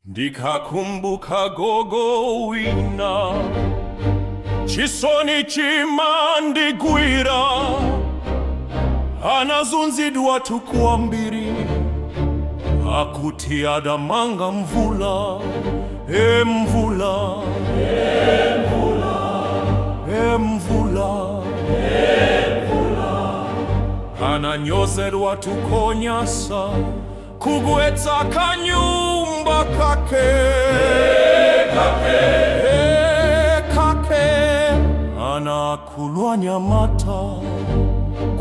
Ndikakumbuka gogo wina chisoni chimandigwira anazunzidwa tukwambiri akuti adamanga mvula mvula mvula ananyozerwa tukonyasa kugwetsa kanyumba kake anakulwa Nyamata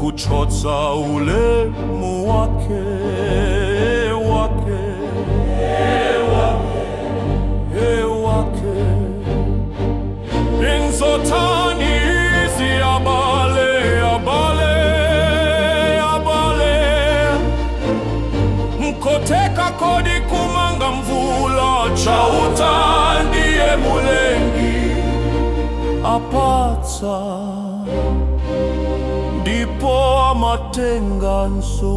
kuchotsa ulemu wake Inzotani izi abale mkoteka kodi kumanga mvula chauta ndiye mulengi apatsa ndipo amatenganso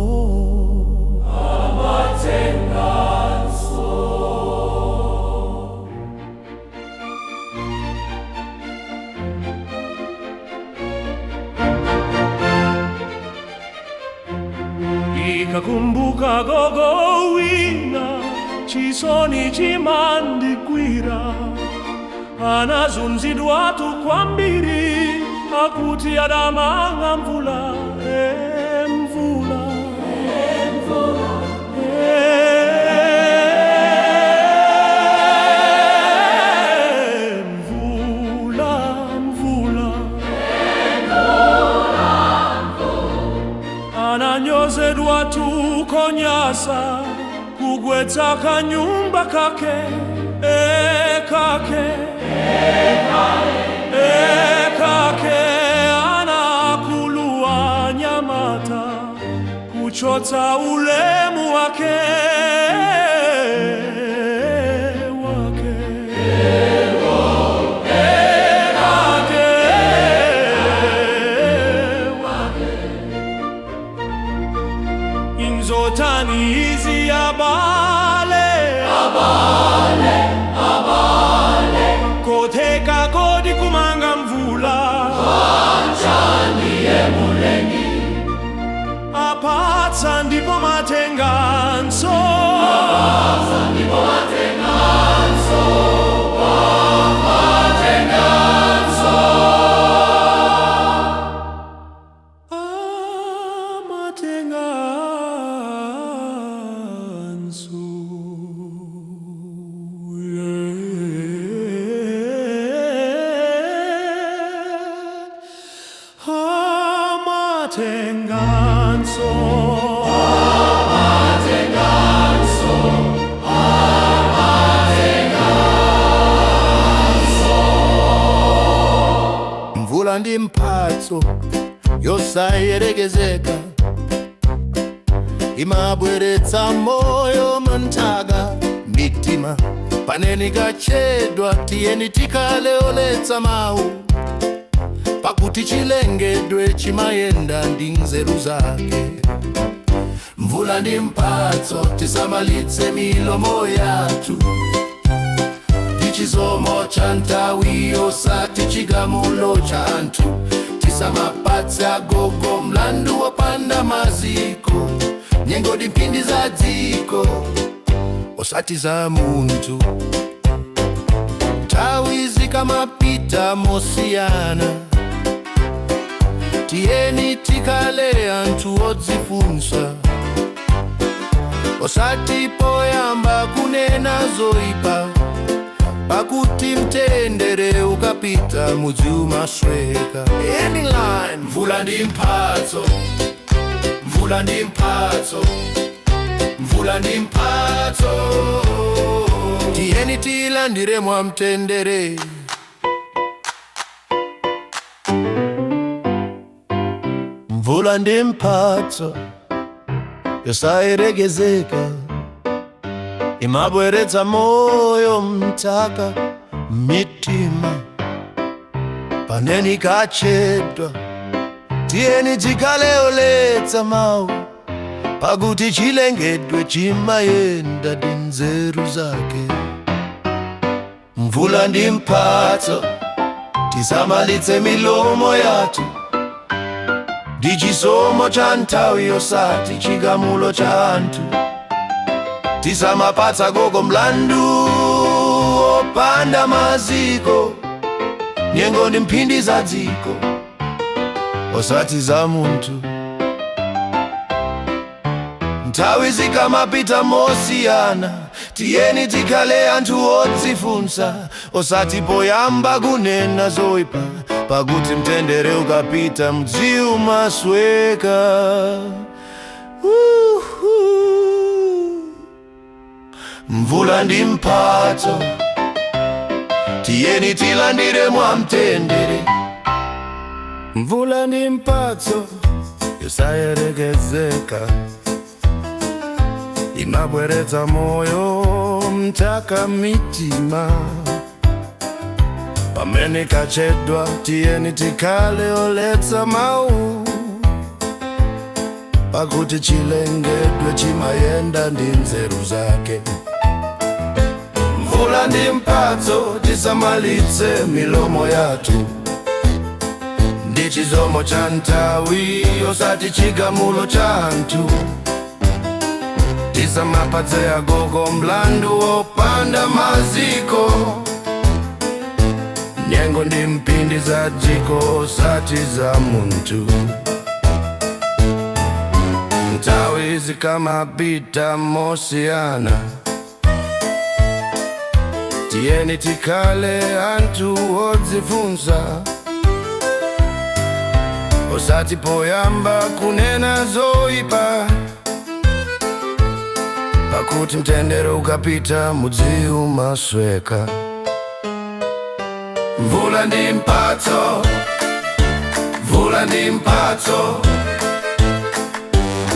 Ndikakumbuka gogo wina chisoni chimandigwira anazunzidwa tukwambiri akuti adamanga mvula ananyozedwa tukonyasa kugwetsa kanyumba kake anakulwa Nyamata kuchotsa ulemu wake Inzotani izi abale koteka kodi kumanga mvula apatsa ndipo matenganso Mvula ndi mphatso yosayerekezeka imabweretsa moyo munthaka mitima paneni kachedwa tiyeni tikaleoletsa mawu pakuti chilengedwe chimayenda ndi nzeru zake. Mvula ndi mphatso tisamalitse milomo yathu chizomo cha nthawi osati chigamulo cha anthu tisamapatse agogo mlandu wopanda maziko nyengo ndi mphindi za dziko osati za munthu nthawi zikamapita mosiyana tiyeni tikale anthu odzifunsa osati poyamba kunena zoyipa pakuti mtendere ukapita mudzi umasweka. Any line mvula ndi mphatso tiyeni tilandire mwa mtendere. Mvula ndi mphatso yosayerekezeka imabweretsa moyo munthaka mitima paneni kachedwa tiyeni tikaleoletsa mawu pakuti chilengedwe chimayenda ndi nzeru zake. Mvula ndi mphatso, tisamalitse milomo yathu. Ndi chisomo cha nthawi yosati chigamulo cha anthu. Tisamapatsa gogo mlandu opanda maziko. Nyengo ndi mphindi za dziko osati za munthu. Nthawi zikamapita mosiyana, tiyeni tikhale anthu odzifunsa, osati poyamba kunena zoyipa, pakuti mtendere ukapita mudzi umasweka. Mvula ndi mphatso, tiyeni tilandire mwamtendere. Mvula ndi mphatso yosayerekezeka, imabweretsa moyo mtaka mitima. Pamene kachedwa, tiyeni tikhale oletsa mawu, pakuti chilengedwe chimayenda ndi nzeru zake. Mvula ndi mphatso, tisamalitse milomo yathu. Ndi chisomo cha nthawi osati chigamulo cha anthu. Tisamapatse agogo mlandu opanda maziko. Nyengo ndi mphindi za dziko osati za munthu. Nthawi zikamapita mosiyana, tiyeni tikhale anthu odzifunsa, osati poyamba kunena zoyipa, pakuti mtendere ukapita mudzi umasweka. Mvula ndi mphatso, mvula ndi mphatso,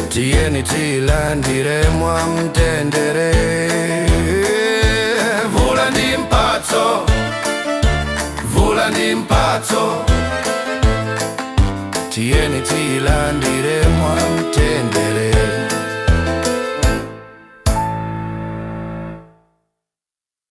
tiyeni tilandire mwamtendere. Mvula ndi mphatso, mvula ndi mphatso, tiyeni tilandire mwamtendere.